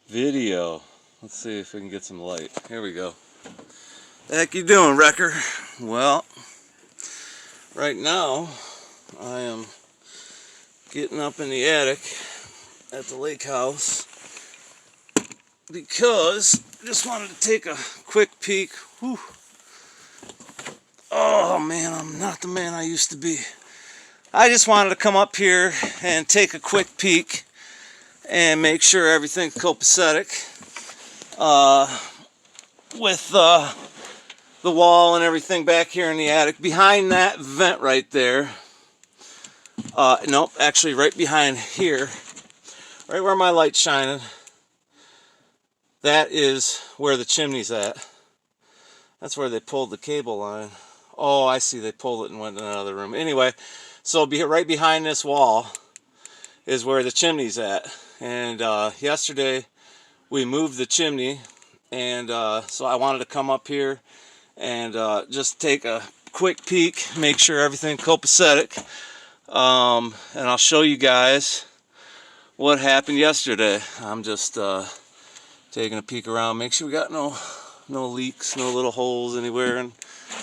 video. Let's see if we can get some light. Here we go. The heck you doing, Wrecker? Well, right now I am getting up in the attic at the lake house because I just wanted to take a quick peek. Whew. Oh man, I'm not the man I used to be. I just wanted to come up here and take a quick peek and make sure everything's copacetic with the wall and everything back here in the attic. Behind that vent right there, nope, actually right behind here, right where my light's shining, that is where the chimney's at. That's where they pulled the cable line. Oh, I see, they pulled it and went in another room. Anyway, so right behind this wall is where the chimney's at. And yesterday we moved the chimney, and so I wanted to come up here and just take a quick peek, make sure everything's copacetic, and I'll show you guys what happened yesterday. I'm just taking a peek around, make sure we got no leaks, no little holes anywhere in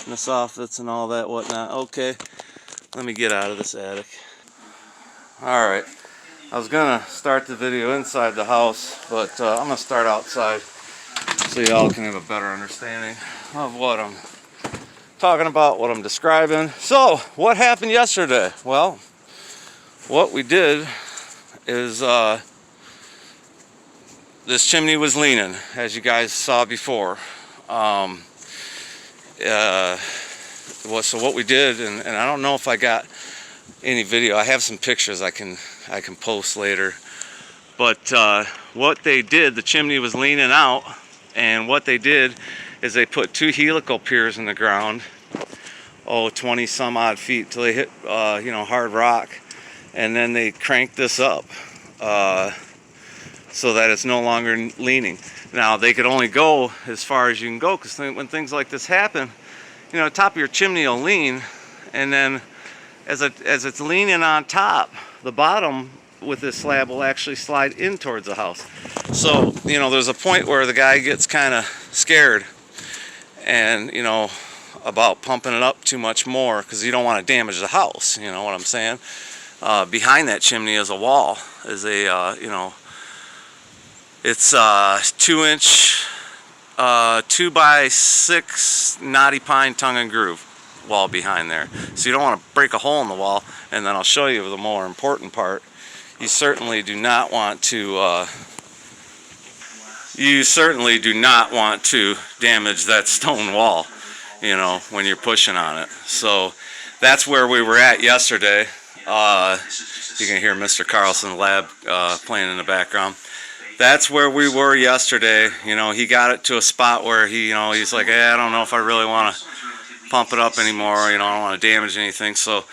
the soffits and all that whatnot. Okay, let me get out of this attic. Alright, I was gonna start the video inside the house, but I'm gonna start outside so y'all can have a better understanding of what I'm talking about, what I'm describing. So, what happened yesterday? Well, what we did is this chimney was leaning, as you guys saw before. So what we did, and I don't know if I got any video. I have some pictures I can post later. But what they did, the chimney was leaning out, and what they did is they put 2 helical piers in the ground, 20 some odd feet till they hit hard rock, and then they cranked this up so that it's no longer leaning. Now they could only go as far as you can go, because when things like this happen, the top of your chimney will lean, and then as it's leaning on top, the bottom with this slab will actually slide in towards the house. So, there's a point where the guy gets kind of scared and, about pumping it up too much more, because you don't want to damage the house, you know what I'm saying? Behind that chimney is a wall, is a, it's a 2-inch, 2x6 knotty pine tongue and groove wall behind there. So you don't want to break a hole in the wall. And then I'll show you the more important part. You certainly do not want to damage that stone wall, when you're pushing on it. So that's where we were at yesterday. You can hear Mr. Carlson lab playing in the background. That's where we were yesterday. He got it to a spot where he's like, I don't know if I really want to pump it up anymore. I don't want to damage anything. So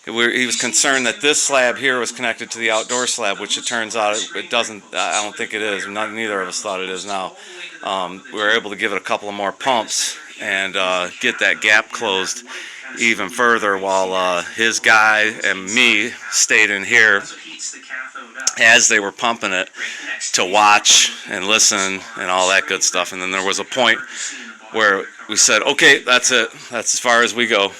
he was concerned that this slab here was connected to the outdoor slab, which it turns out it doesn't. I don't think it is. Neither of us thought it is now. We were able to give it a couple of more pumps and get that gap closed even further, while his guy and me stayed in here as they were pumping it to watch and listen and all that good stuff. And then there was a point where we said, okay, that's it. That's as far as we go.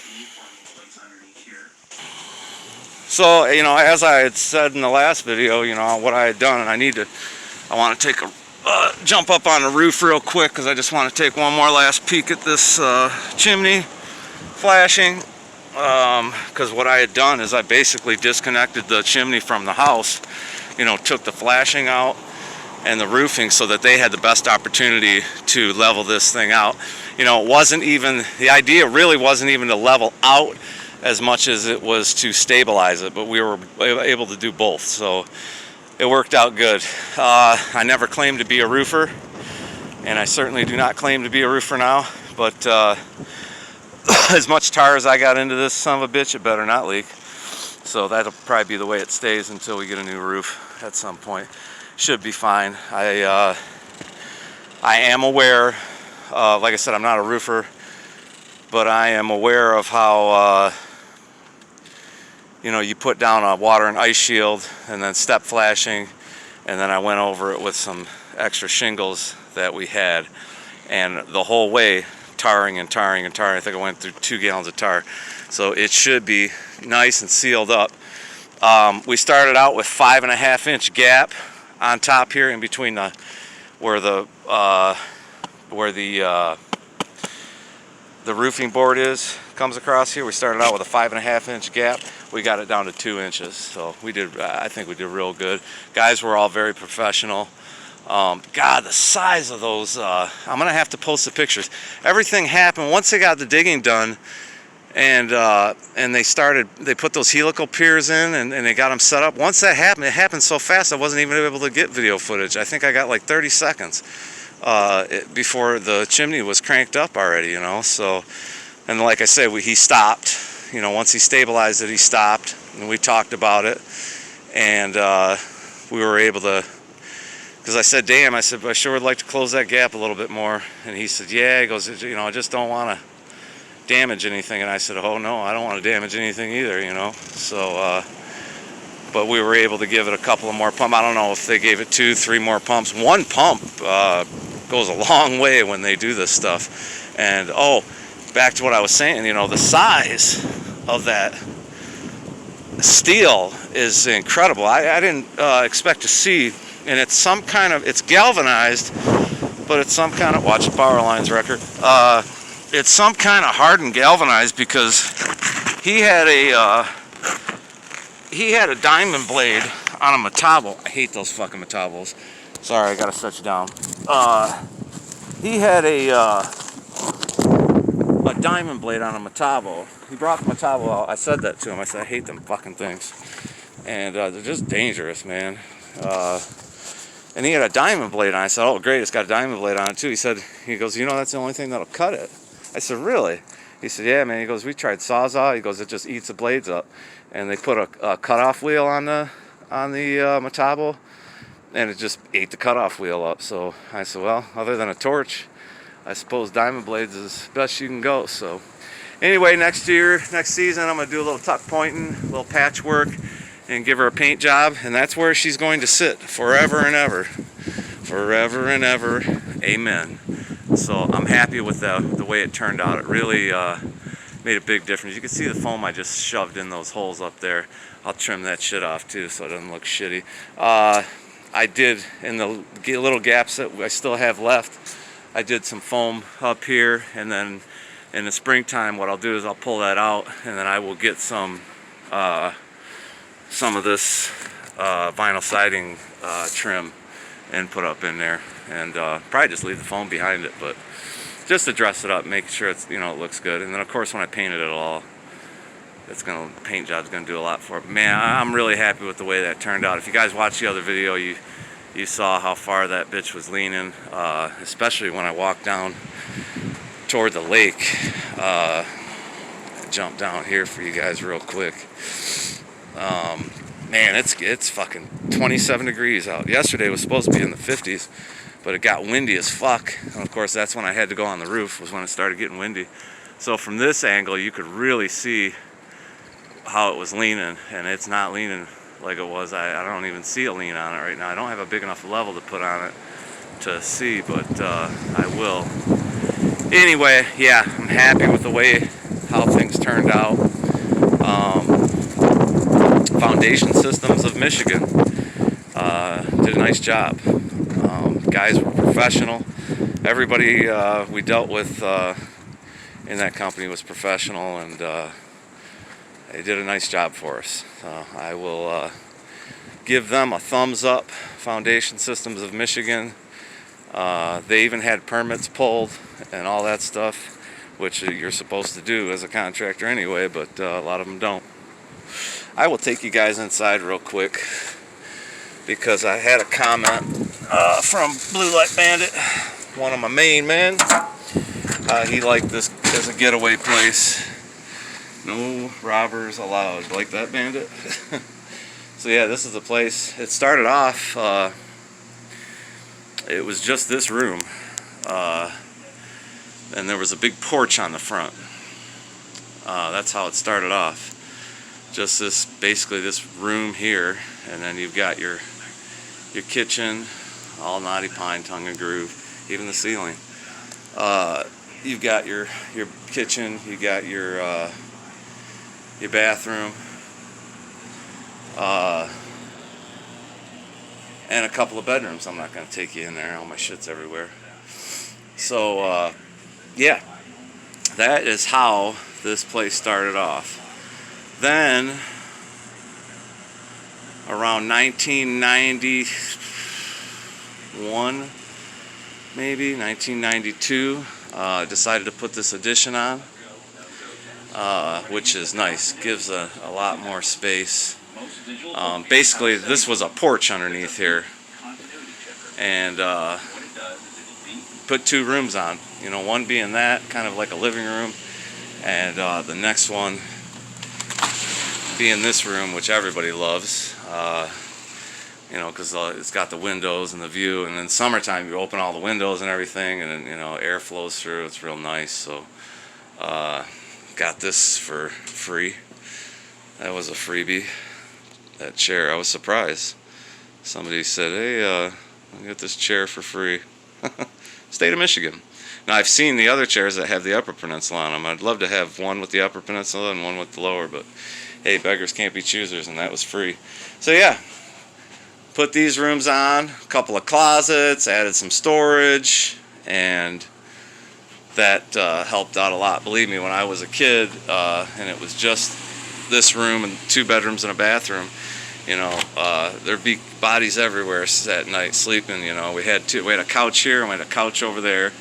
So, as I had said in the last video, what I had done, and I want to take a jump up on the roof real quick, because I just want to take one more last peek at this chimney flashing. Because what I had done is I basically disconnected the chimney from the house, took the flashing out and the roofing so that they had the best opportunity to level this thing out. The idea really wasn't even to level out as much as it was to stabilize it, but we were able to do both, so it worked out good. I never claimed to be a roofer, and I certainly do not claim to be a roofer now, but as much tar as I got into this son of a bitch, it better not leak. So that'll probably be the way it stays until we get a new roof at some point. Should be fine. I am aware, like I said, I'm not a roofer, but I am aware of how you put down a water and ice shield and then step flashing and then I went over it with some extra shingles that we had, and the whole way tarring and tarring and tarring. I think I went through 2 gallons of tar, so it should be nice and sealed up. We started out with 5.5-inch gap on top here in between where the roofing board comes across here. We started out with a 5.5-inch gap. We got it down to 2 inches, so we did. I think we did real good. Guys were all very professional. God, the size of those. I'm gonna have to post the pictures. Everything happened once they got the digging done, and they put those helical piers in, and they got them set up. Once that happened, it happened so fast I wasn't even able to get video footage. I think I got like 30 seconds before the chimney was cranked up already, you know. So, and like I said, he stopped. You know, once he stabilized it, he stopped, and we talked about it, and we were able to. Because I said, damn, I said, I sure would like to close that gap a little bit more. And he said, yeah. He goes, you know, I just don't want to damage anything. And I said, oh no, I don't want to damage anything either, you know. So, but we were able to give it a couple of more pumps. I don't know if they gave it 2, 3 more pumps. 1 pump goes a long way when they do this stuff. And oh, back to what I was saying, you know, the size of that steel is incredible. I didn't expect to see. And it's some kind of, it's galvanized, but it's some kind of, watch the power lines record. It's some kind of hardened galvanized, because he had a diamond blade on a metabo. I hate those fucking metabos. Sorry, I gotta set you down. He had a diamond blade on a metabo. He brought the metabo out. I said that to him. I said, I hate them fucking things, and they're just dangerous, man. And he had a diamond blade on it. I said, oh great, it's got a diamond blade on it too. He goes, you know, that's the only thing that'll cut it. I said, really? He said, yeah, man. He goes, we tried Sawzall. He goes, it just eats the blades up. And they put a cutoff wheel on the metabo, and it just ate the cutoff wheel up. So I said, well, other than a torch, I suppose diamond blades is best you can go. So anyway, next season, I'm gonna do a little tuck pointing, a little patchwork, and give her a paint job, and that's where she's going to sit forever and ever. Forever and ever, amen. So I'm happy with the way it turned out. It really made a big difference. You can see the foam I just shoved in those holes up there. I'll trim that shit off too so it doesn't look shitty. I did, in the little gaps that I still have left, I did some foam up here, and then in the springtime what I'll do is I'll pull that out, and then I will get some of this vinyl siding trim and put up in there, and probably just leave the foam behind it, but just to dress it up, make sure it's, you know, it looks good. And then of course when I painted it all, the paint job's gonna do a lot for it. Man, I'm really happy with the way that turned out. If you guys watched the other video, you saw how far that bitch was leaning, especially when I walked down toward the lake. Jump down here for you guys real quick. Man, it's fucking 27 degrees out. Yesterday was supposed to be in the 50s, but it got windy as fuck. And of course, that's when I had to go on the roof, was when it started getting windy. So from this angle, you could really see how it was leaning, and it's not leaning like it was. I don't even see a lean on it right now. I don't have a big enough level to put on it to see, but I will. Anyway, yeah, I'm happy with the way how things turned out. Foundation Systems of Michigan did a nice job. Guys were professional. Everybody we dealt with in that company was professional, and they did a nice job for us. I will give them a thumbs up. Foundation Systems of Michigan. They even had permits pulled and all that stuff, which you're supposed to do as a contractor anyway, but a lot of them don't. I will take you guys inside real quick, because I had a comment from Blue Light Bandit, one of my main men. He liked this as a getaway place. No robbers allowed. Like that, Bandit? So yeah, this is the place. It started off, it was just this room, and there was a big porch on the front. That's how it started off. Just this, basically this room here, and then you've got your your kitchen, all knotty pine, tongue and groove, even the ceiling. You've got your kitchen, you got your bathroom, and a couple of bedrooms. I'm not going to take you in there. All my shit's everywhere. So, yeah, that is how this place started off. Then, around 1991, maybe 1992, decided to put this addition on, which is nice. Gives a lot more space. Basically, this was a porch underneath here, and put 2 rooms on. You know, one being that, kind of like a living room, and the next one being this room, which everybody loves. You know, because it's got the windows and the view, and in summertime you open all the windows and everything, and you know, air flows through. It's real nice. So got this for free. That was a freebie. That chair, I was surprised. Somebody said, hey, I'll get this chair for free. State of Michigan. Now, I've seen the other chairs that have the Upper Peninsula on them. I'd love to have one with the Upper Peninsula and one with the lower, but hey, beggars can't be choosers, and that was free. So yeah, put these rooms on, a couple of closets, added some storage, and that helped out a lot. Believe me, when I was a kid, and it was just this room and 2 bedrooms and a bathroom, you know, there'd be bodies everywhere at night sleeping. You know, we had a couch here and we had a couch over there.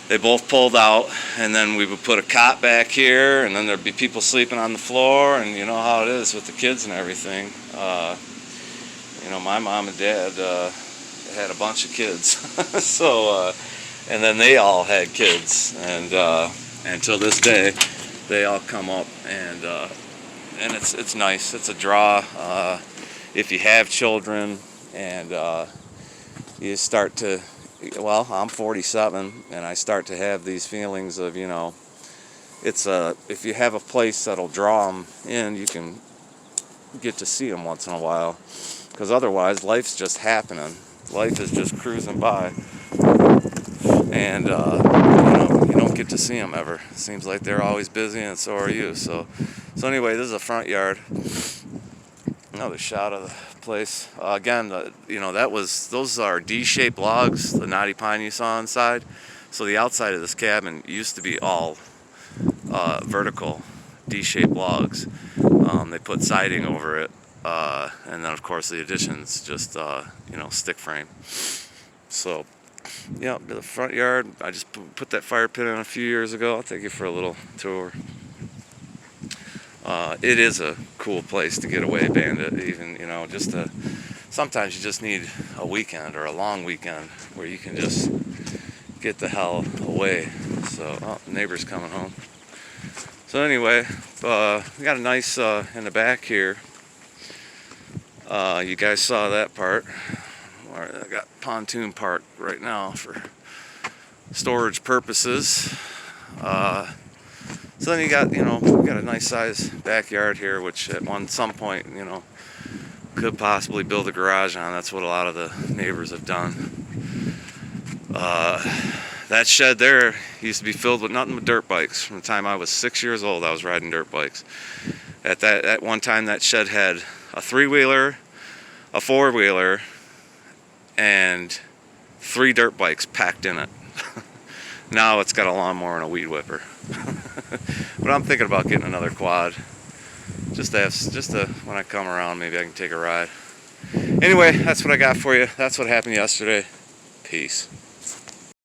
They both pulled out, and then we would put a cot back here, and then there'd be people sleeping on the floor, and you know how it is with the kids and everything. You know, my mom and dad had a bunch of kids, so and then they all had kids, and to this day, they all come up, and it's nice. It's a draw if you have children, and you start to. Well, I'm 47, and I start to have these feelings of, you know, it's if you have a place that'll draw them in, you can get to see them once in a while, because otherwise life's just happening. Life is just cruising by, and you know, you don't get to see them ever. It seems like they're always busy, and so are you. So anyway, this is a front yard. Another shot of the place. Again, you know, those are D-shaped logs, the knotty pine you saw inside. So the outside of this cabin used to be all vertical D-shaped logs. They put siding over it, and then of course the addition's just you know, stick frame. So yeah, the front yard. I just put that fire pit in a few years ago. I'll take you for a little tour. It is a cool place to get away, Bandit. Even, you know, sometimes you just need a weekend or a long weekend where you can just get the hell away. So, the neighbor's coming home. So anyway, we got a nice in the back here. You guys saw that part. I got pontoon park right now for storage purposes. So then you got, you know, we got a nice size backyard here, which at some point, you know, could possibly build a garage on. That's what a lot of the neighbors have done. That shed there used to be filled with nothing but dirt bikes. From the time I was 6 years old, I was riding dirt bikes. At one time, that shed had a 3-wheeler, a 4-wheeler, and 3 dirt bikes packed in it. Now it's got a lawnmower and a weed whipper. But I'm thinking about getting another quad. Just to when I come around, maybe I can take a ride. Anyway, that's what I got for you. That's what happened yesterday. Peace.